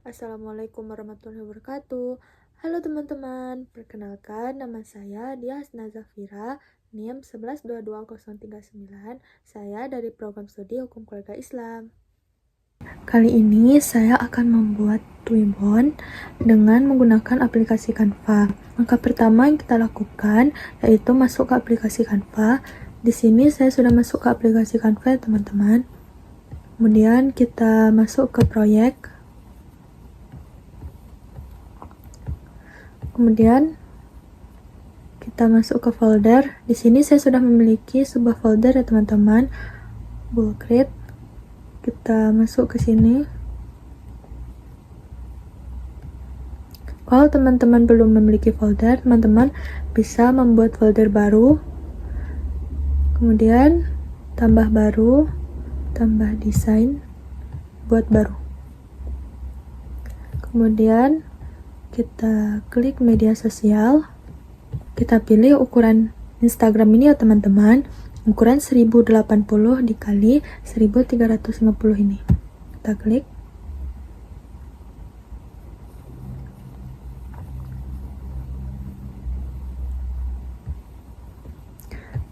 Assalamualaikum warahmatullahi wabarakatuh. Halo teman-teman, perkenalkan nama saya Dias Nazafira, NIM 1122039. Saya dari program studi Hukum Keluarga Islam. Kali ini saya akan membuat Twibbon dengan menggunakan aplikasi Canva. Langkah pertama yang kita lakukan yaitu masuk ke aplikasi Canva. Di sini saya sudah masuk ke aplikasi Canva, teman-teman. Kemudian kita masuk ke proyek. Kemudian kita masuk ke folder. Di sini saya sudah memiliki sebuah folder ya teman-teman, Bullcrate. Kita masuk ke sini. Kalau teman-teman belum memiliki folder, teman-teman bisa membuat folder baru. Kemudian tambah baru, tambah desain, buat baru. Kemudian kita klik media sosial, kita pilih ukuran Instagram ini ya teman-teman, ukuran 1080 dikali 1350 ini. Kita klik.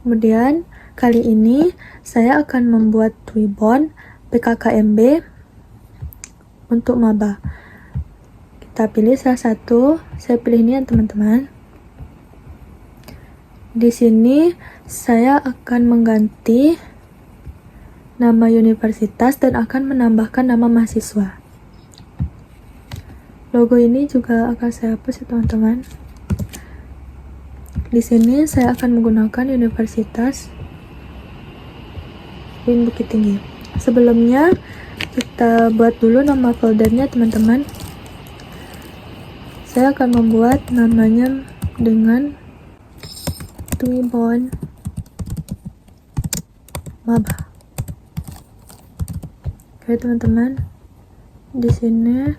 Kemudian kali ini saya akan membuat Twibbon PKKMB untuk maba. Kita pilih salah satu, saya pilih ini ya teman-teman. Di sini saya akan mengganti nama universitas dan akan menambahkan nama mahasiswa. Logo ini juga akan saya hapus ya teman-teman. Di sini saya akan menggunakan Universitas UIN Bukit Tinggi. Sebelumnya kita buat dulu nama foldernya teman-teman. Saya akan membuat namanya dengan Twibbon Maba. Oke teman-teman, di sini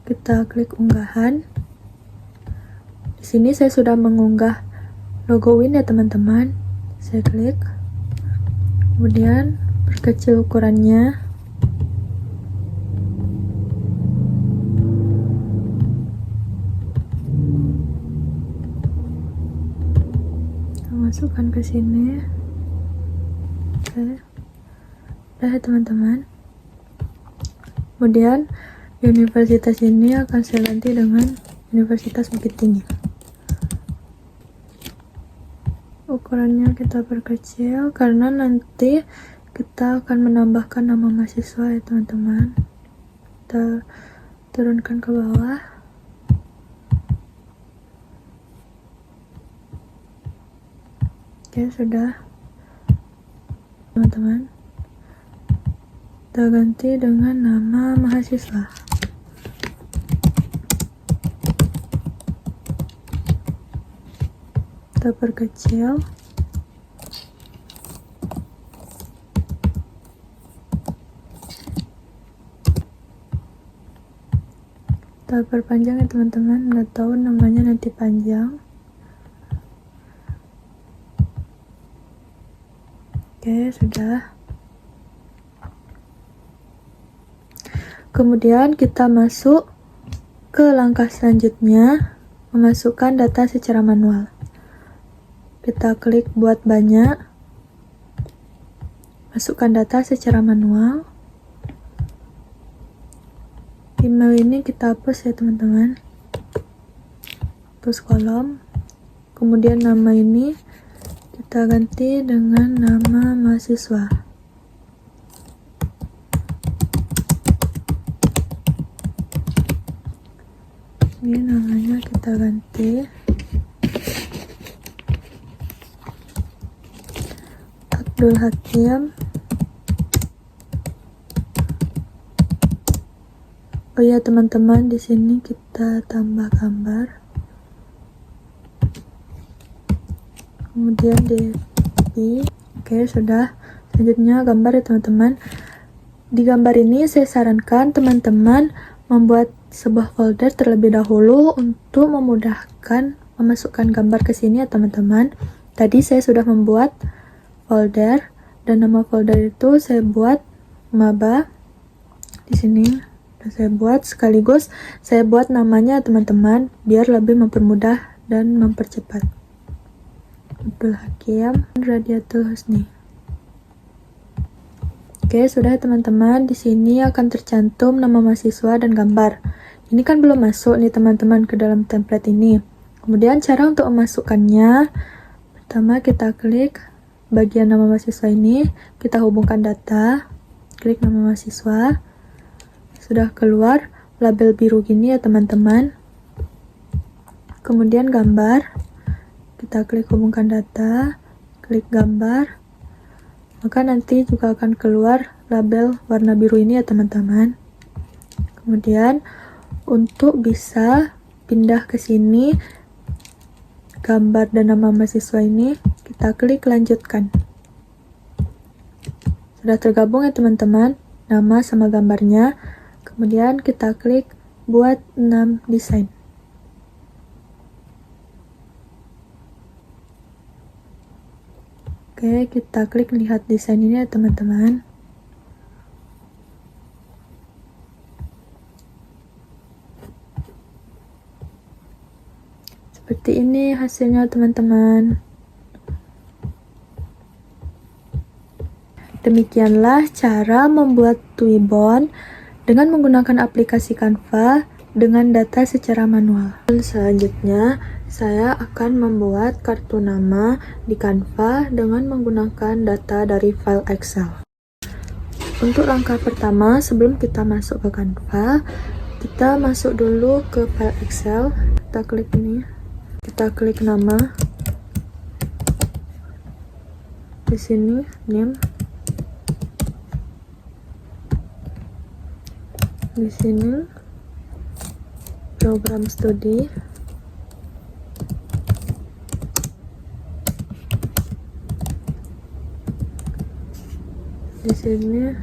kita klik unggahan. Di sini saya sudah mengunggah logo UIN ya teman-teman. Saya klik, kemudian perkecil ukurannya. Masukkan ke sini. Oke. Udah ya teman-teman. Kemudian universitas ini akan saya ganti dengan Universitas Bukit Tinggi. Ukurannya kita perkecil karena nanti kita akan menambahkan nama mahasiswa ya teman-teman. Kita turunkan ke bawah. Oke, sudah teman-teman, kita ganti dengan nama mahasiswa. Kita perkecil. Kita perpanjang ya teman-teman, nggak tahu namanya nanti panjang. Oke, sudah. Kemudian kita masuk ke langkah selanjutnya, memasukkan data secara manual. Kita klik buat banyak, masukkan data secara manual. Email ini kita hapus ya teman-teman, hapus kolom. Kemudian nama ini kita ganti dengan nama mahasiswa. Ini namanya kita ganti Abdul Hakim. Oh ya teman-teman, di sini kita tambah gambar. Kemudian di oke sudah. Selanjutnya gambar ya teman-teman. Di gambar ini saya sarankan teman-teman membuat sebuah folder terlebih dahulu untuk memudahkan memasukkan gambar ke sini ya teman-teman. Tadi saya sudah membuat folder dan nama folder itu saya buat maba di sini. Sudah saya buat, sekaligus saya buat namanya teman-teman biar lebih mempermudah dan mempercepat. Abdul Hakim Radiatul Husni. Oke, sudah teman-teman. Di sini akan tercantum nama mahasiswa dan gambar. Ini kan belum masuk nih teman-teman ke dalam template ini. Kemudian cara untuk memasukkannya, pertama kita klik bagian nama mahasiswa ini, kita hubungkan data, klik nama mahasiswa. Sudah keluar label biru gini ya teman-teman. Kemudian gambar, kita klik hubungkan data, klik gambar, maka nanti juga akan keluar label warna biru ini ya teman-teman. Kemudian untuk bisa pindah ke sini gambar dan nama mahasiswa ini, kita klik lanjutkan. Sudah tergabung ya teman-teman, nama sama gambarnya. Kemudian kita klik buat 6 desain. Oke, kita klik lihat desain ini ya teman-teman. Seperti ini hasilnya teman-teman. Demikianlah cara membuat Twibbon dengan menggunakan aplikasi Canva dengan data secara manual. Dan selanjutnya, saya akan membuat kartu nama di Canva dengan menggunakan data dari file Excel. Untuk langkah pertama, sebelum kita masuk ke Canva, kita masuk dulu ke file Excel. Kita klik ini, kita klik nama. Di sini name. Di sini program studi. Di sini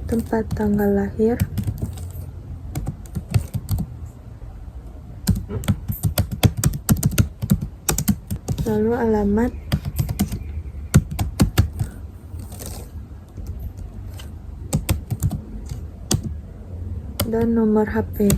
tempat tanggal lahir. Lalu alamat. Dan nomor HP.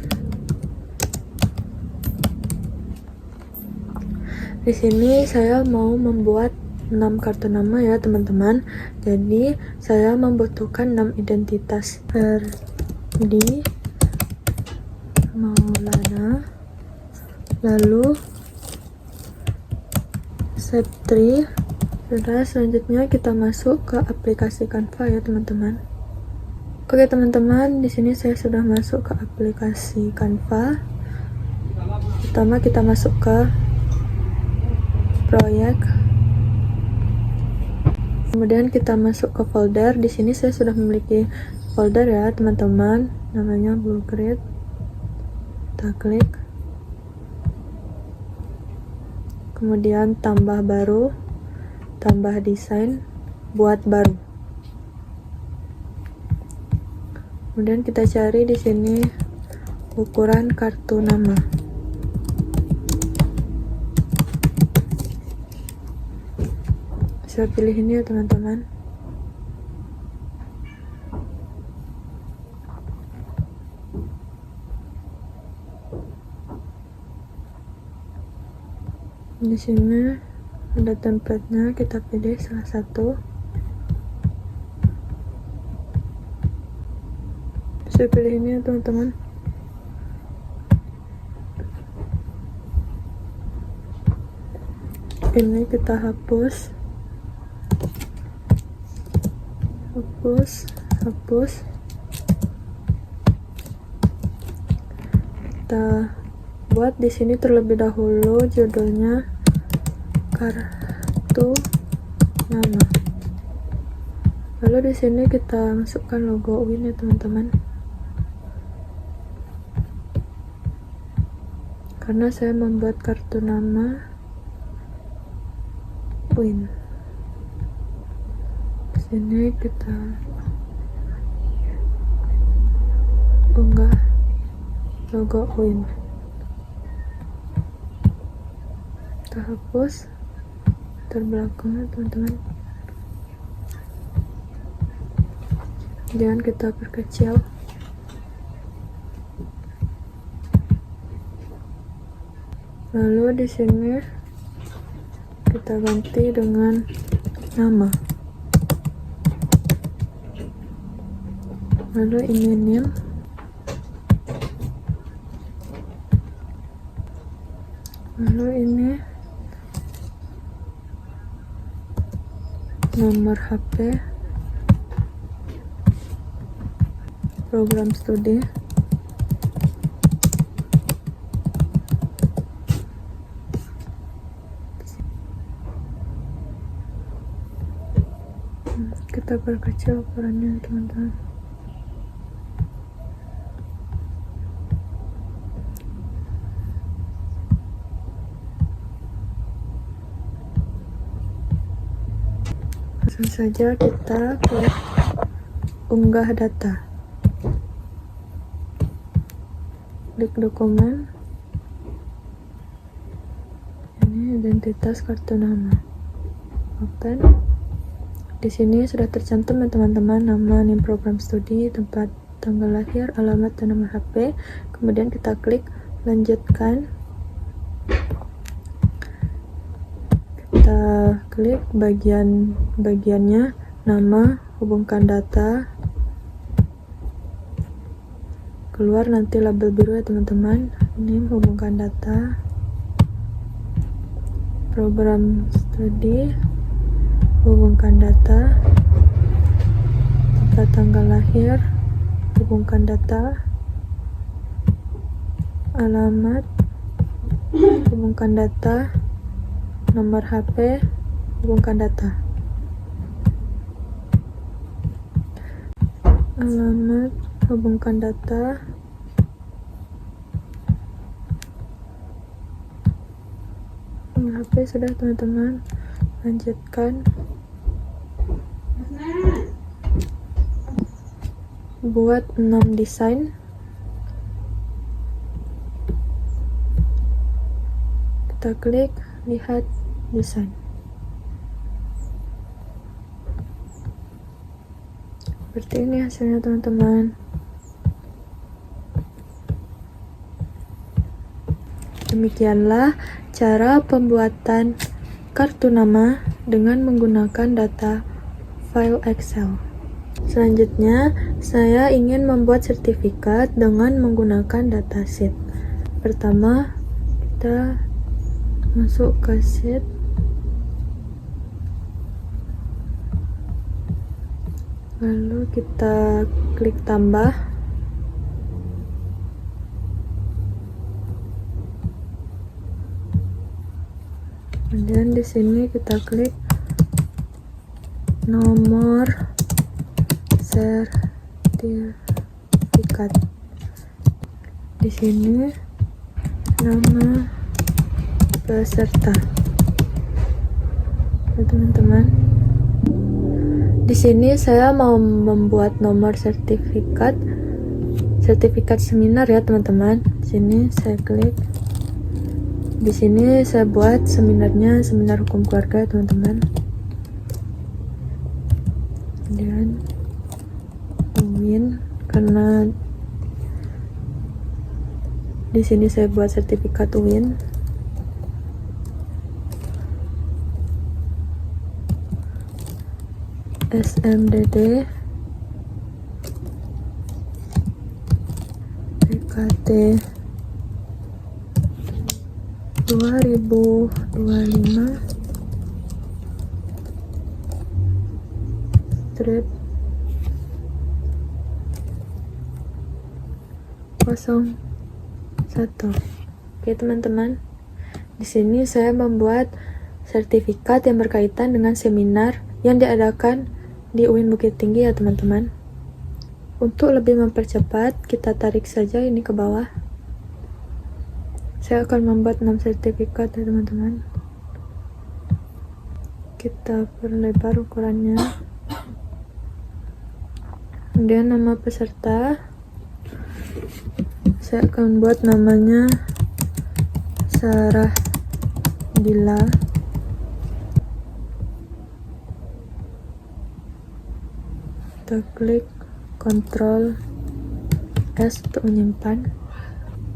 Di sini saya mau membuat 6 kartu nama ya teman-teman. Jadi saya membutuhkan 6 identitas. Ferdi Maulana, lalu Septri. Sudah, selanjutnya kita masuk ke aplikasi Canva ya teman-teman. Oke teman-teman, di sini saya sudah masuk ke aplikasi Canva. Pertama kita masuk ke proyek. Kemudian kita masuk ke folder. Di sini saya sudah memiliki folder ya teman-teman, namanya Blue Grid. Kita klik. Kemudian tambah baru, tambah desain, buat baru. Kemudian kita cari di sini ukuran kartu nama. Saya pilih ini ya teman-teman. Di sini ada template-nya, kita pilih salah satu. Saya pilih ini ya teman-teman. Ini kita hapus, kita buat di sini terlebih dahulu judulnya kartu nama. Lalu di sini kita masukkan logo UIN ya teman-teman. Karena saya membuat kartu nama UIN. Di sini kita unggah logo UIN. Kita hapus terbelakangnya teman-teman. Jangan kita perkecil. Lalu di sini kita ganti dengan nama. Lalu ini name. Lalu ini nomor HP, program studi. Kita perkecil ukurannya teman-teman. Langsung saja kita klik unggah data. Klik dokumen. Ini identitas kartu nama. Open. Di sini sudah tercantum ya teman-teman, nama, name program studi, tempat, tanggal lahir, alamat, dan nomor HP. Kemudian kita klik lanjutkan. Kita klik bagiannya nama, hubungkan data. Keluar nanti label biru ya teman-teman. Name, hubungkan data. Program studi, hubungkan data. Tempat, tanggal lahir, hubungkan data. Alamat, hubungkan data. Nomor HP, hubungkan data. Alamat, hubungkan data. Nomor HP sudah teman-teman. Lanjutkan. Buat 6 desain. Kita klik lihat desain. Seperti ini hasilnya teman-teman. Demikianlah cara pembuatan kartu nama dengan menggunakan data file Excel. Selanjutnya, saya ingin membuat sertifikat dengan menggunakan datasheet. Pertama, kita masuk ke sheet. Lalu kita klik tambah. Kemudian di sini kita klik nomor sertifikat. Di sini nama peserta. Ya, teman-teman. Di sini saya mau membuat nomor sertifikat seminar ya teman-teman. Di sini saya klik. Di sini saya buat seminarnya seminar hukum keluarga teman-teman. Kemudian UIN, karena di sini saya buat sertifikat UIN. SMDD, PKT 2025 strip 01. Oke teman-teman, di sini saya membuat sertifikat yang berkaitan dengan seminar yang diadakan di UIN Bukit Tinggi ya teman-teman. Untuk lebih mempercepat, kita tarik saja ini ke bawah. Saya akan membuat 6 sertifikat ya teman-teman. Kita perlebar ukurannya. Kemudian nama peserta, saya akan buat namanya Sarah Dila. Kita klik Ctrl S untuk menyimpan.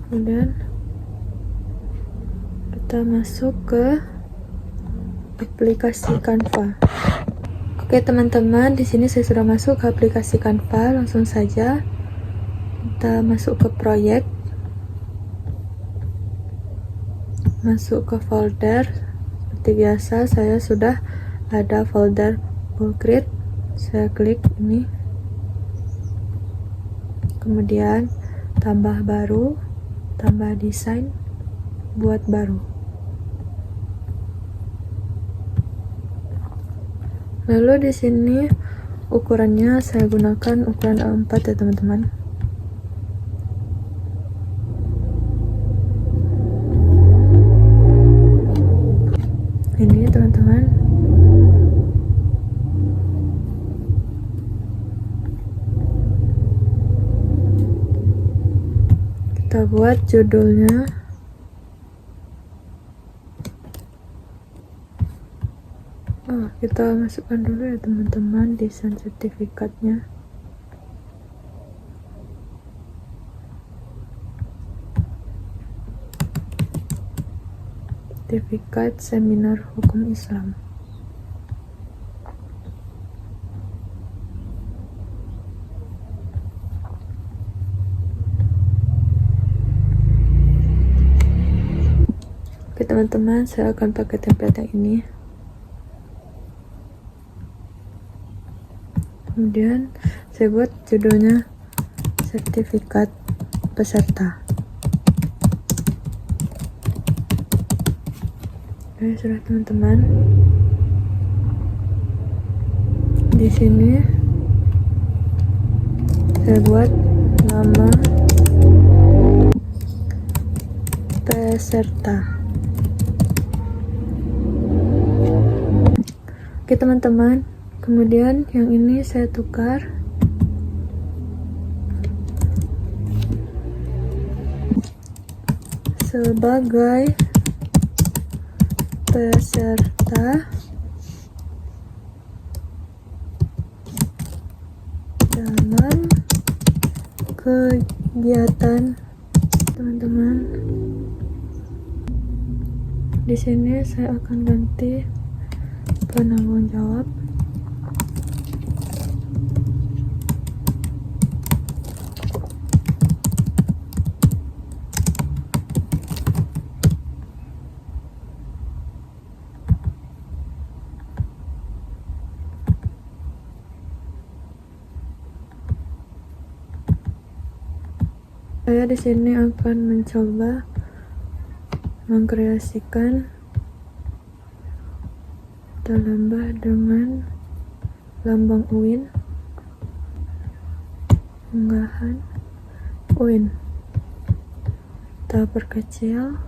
Kemudian kita masuk ke aplikasi Canva. Oke teman-teman, di sini saya sudah masuk ke aplikasi Canva. Langsung saja kita masuk ke proyek, masuk ke folder. Seperti biasa saya sudah ada folder Bullgrid. Saya klik ini, kemudian tambah baru, tambah desain, buat baru. Lalu di sini ukurannya saya gunakan ukuran A4 ya teman-teman. Ini teman-teman. Kita buat judulnya. Kita masukkan dulu ya teman-teman desain sertifikatnya. Sertifikat Seminar Hukum Islam. Oke teman-teman, saya akan pakai template yang ini. Kemudian saya buat judulnya sertifikat peserta. Oke, sudah teman-teman. Di sini saya buat nama peserta. Oke teman-teman, kemudian yang ini saya tukar sebagai peserta dalam kegiatan. Teman-teman, di sini saya akan ganti penanggung jawab. Saya di sini akan mencoba mengkreasikan lambah dengan lambang UIN, unggahan UIN. Kita perkecil,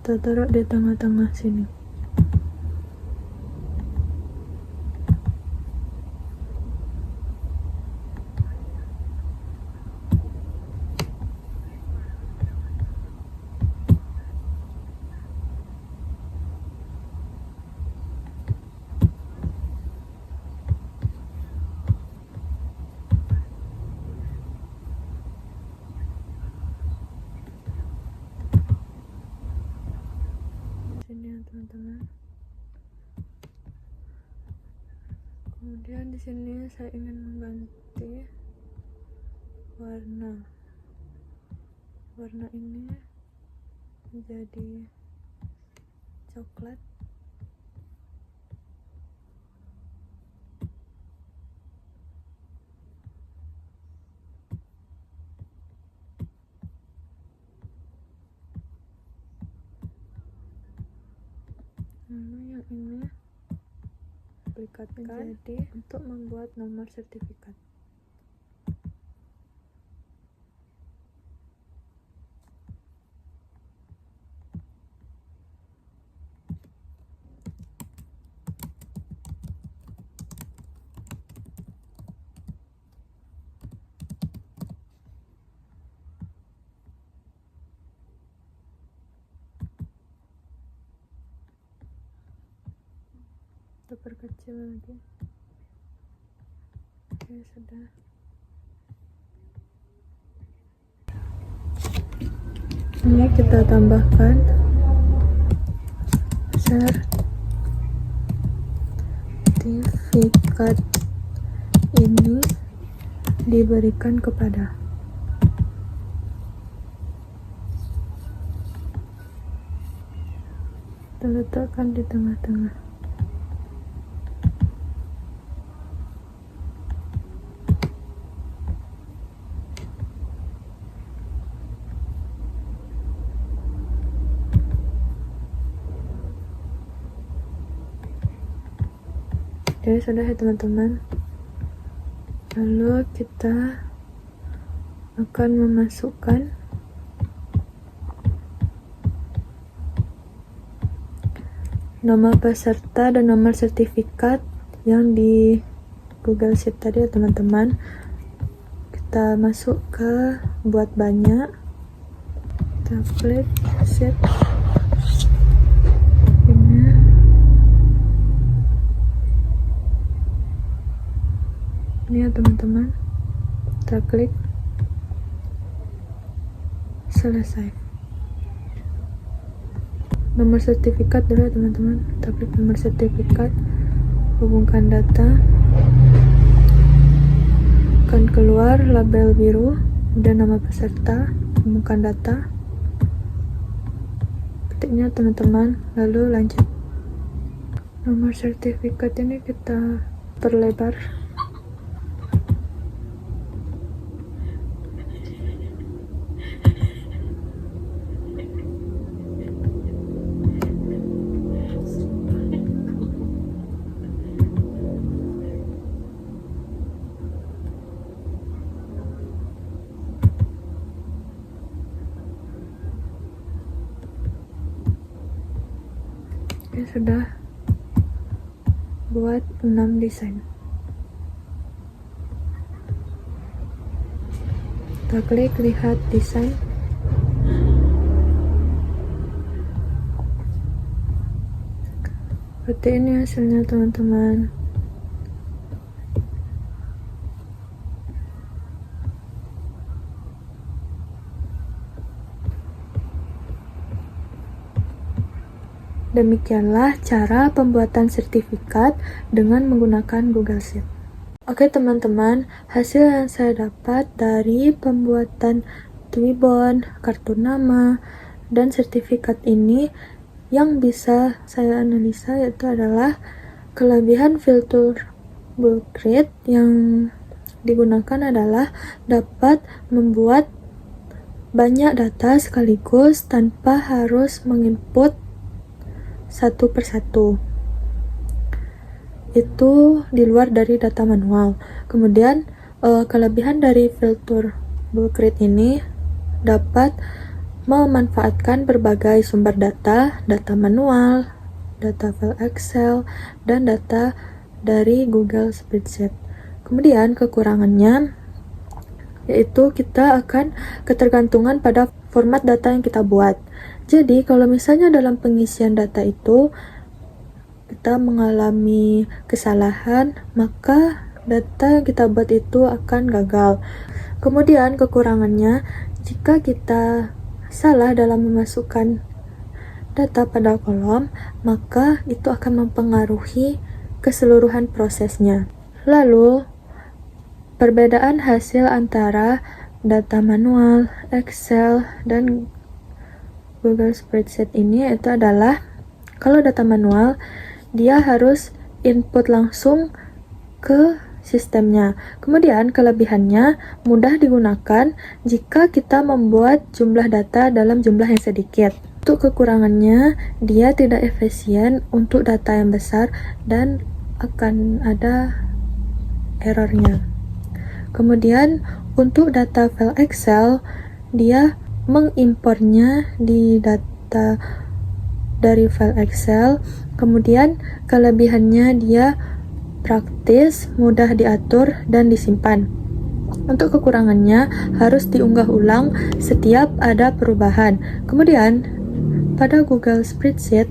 kita taruh di tengah-tengah sini. Sini ya teman-teman. Kemudian di sini saya ingin mengganti warna ini menjadi coklat. Lalu yang ini aplikasikan jadi untuk membuat nomor sertifikat. Kita perkecil lagi. Oke, sudah. Ini kita tambahkan sertifikat ini diberikan kepada. Kita letakkan di tengah-tengah. Jadi sudah ya teman-teman. Lalu kita akan memasukkan nama peserta dan nomor sertifikat yang di Google Sheet tadi ya teman-teman. Kita masuk ke buat banyak, kita klik sheet ini ya teman-teman, kita klik selesai. Nomor sertifikat dulu ya teman-teman, kita klik nomor sertifikat, hubungkan data, akan keluar label biru dan nama peserta, hubungkan data, ketiknya teman-teman, lalu lanjut. Nomor sertifikat ini kita perlebar. Oke, sudah buat 6 desain. Kita klik lihat desain. Seperti ini hasilnya teman-teman. Demikianlah cara pembuatan sertifikat dengan menggunakan Google Sheet. Oke teman-teman, hasil yang saya dapat dari pembuatan Twibbon, kartu nama, dan sertifikat ini yang bisa saya analisa yaitu adalah kelebihan filter bulk rate yang digunakan adalah dapat membuat banyak data sekaligus tanpa harus menginput satu persatu. Itu di luar dari data manual. Kemudian kelebihan dari filter bulk rate ini dapat memanfaatkan berbagai sumber data, data manual, data file Excel, dan data dari Google Spreadsheet. Kemudian kekurangannya yaitu kita akan ketergantungan pada format data yang kita buat. Jadi kalau misalnya dalam pengisian data itu kita mengalami kesalahan, maka data yang kita buat itu akan gagal. Kemudian kekurangannya, jika kita salah dalam memasukkan data pada kolom, maka itu akan mempengaruhi keseluruhan prosesnya. Lalu perbedaan hasil antara data manual, Excel, dan Google Spreadsheet ini itu adalah kalau data manual dia harus input langsung ke sistemnya. Kemudian kelebihannya mudah digunakan jika kita membuat jumlah data dalam jumlah yang sedikit. Untuk kekurangannya, dia tidak efisien untuk data yang besar dan akan ada errornya. Kemudian untuk data file Excel, dia mengimpornya di data dari file Excel. Kemudian kelebihannya dia praktis, mudah diatur dan disimpan. Untuk kekurangannya harus diunggah ulang setiap ada perubahan. Kemudian pada Google Spreadsheet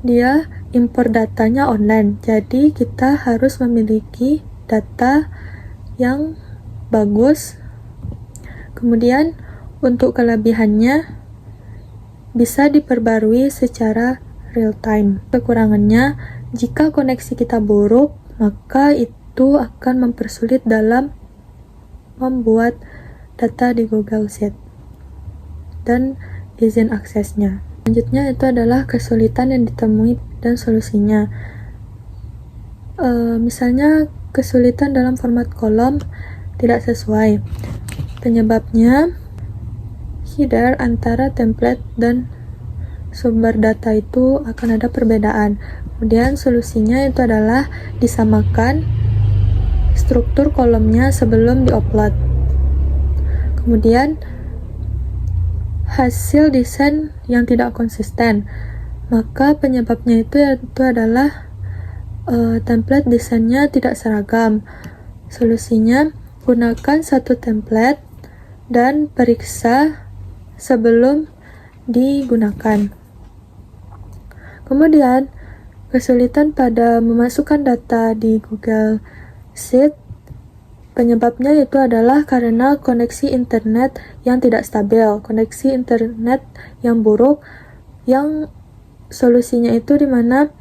dia impor datanya online. Jadi kita harus memiliki data yang bagus. Kemudian Untuk kelebihannya, bisa diperbarui secara real time. Kekurangannya, jika koneksi kita buruk, maka itu akan mempersulit dalam membuat data di Google Sheet dan izin aksesnya. Selanjutnya itu adalah kesulitan yang ditemui dan solusinya. Misalnya kesulitan dalam format kolom tidak sesuai. Penyebabnya, header antara template dan sumber data itu akan ada perbedaan. Kemudian solusinya itu adalah disamakan struktur kolomnya sebelum diupload. Kemudian hasil desain yang tidak konsisten, maka penyebabnya itu adalah template desainnya tidak seragam. Solusinya, gunakan satu template dan periksa sebelum digunakan. Kemudian, kesulitan pada memasukkan data di Google Sheet, penyebabnya itu adalah karena koneksi internet yang tidak stabil, koneksi internet yang buruk, yang solusinya itu dimana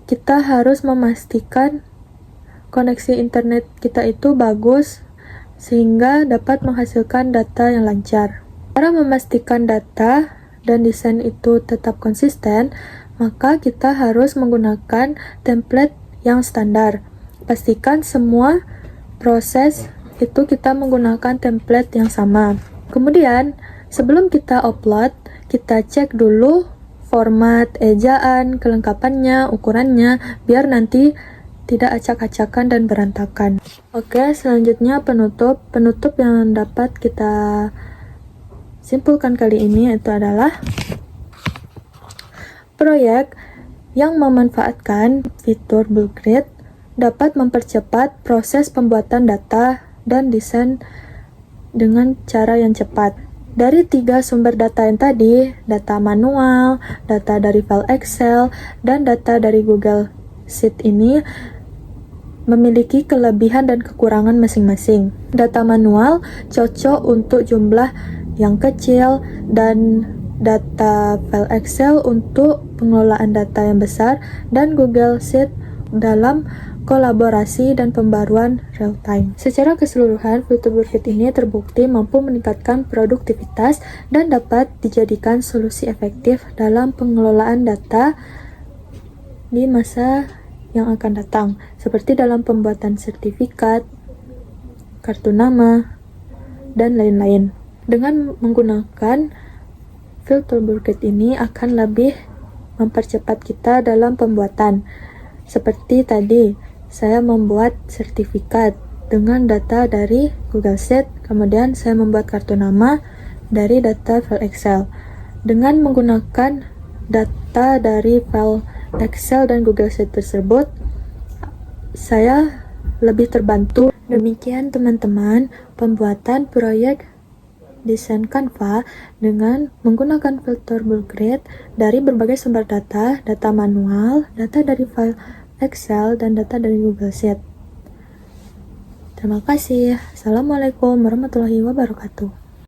kita harus memastikan koneksi internet kita itu bagus sehingga dapat menghasilkan data yang lancar. Cara memastikan data dan desain itu tetap konsisten, maka kita harus menggunakan template yang standar. Pastikan semua proses itu kita menggunakan template yang sama. Kemudian, sebelum kita upload, kita cek dulu format, ejaan, kelengkapannya, ukurannya, biar nanti tidak acak-acakan dan berantakan. Oke, selanjutnya penutup. Penutup yang dapat kita simpulkan kali ini itu adalah proyek yang memanfaatkan fitur bulk read dapat mempercepat proses pembuatan data dan desain dengan cara yang cepat. Dari 3 sumber data yang tadi, data manual, data dari file Excel, dan data dari Google Sheet ini memiliki kelebihan dan kekurangan masing-masing. Data manual cocok untuk jumlah yang kecil dan data file Excel untuk pengelolaan data yang besar, dan Google Sheet dalam kolaborasi dan pembaruan real time. Secara keseluruhan, fitur bulk read ini terbukti mampu meningkatkan produktivitas dan dapat dijadikan solusi efektif dalam pengelolaan data di masa yang akan datang, seperti dalam pembuatan sertifikat, kartu nama, dan lain-lain. Dengan menggunakan fitur bulk read ini akan lebih mempercepat kita dalam pembuatan. Seperti tadi, saya membuat sertifikat dengan data dari Google Sheet, kemudian saya membuat kartu nama dari data file Excel. Dengan menggunakan data dari file Excel dan Google Sheet tersebut, saya lebih terbantu. Demikian teman-teman, pembuatan proyek desain Canva dengan menggunakan fitur bulk read dari berbagai sumber data, data manual, data dari file Excel, dan data dari Google Sheet. Terima kasih. Assalamualaikum warahmatullahi wabarakatuh.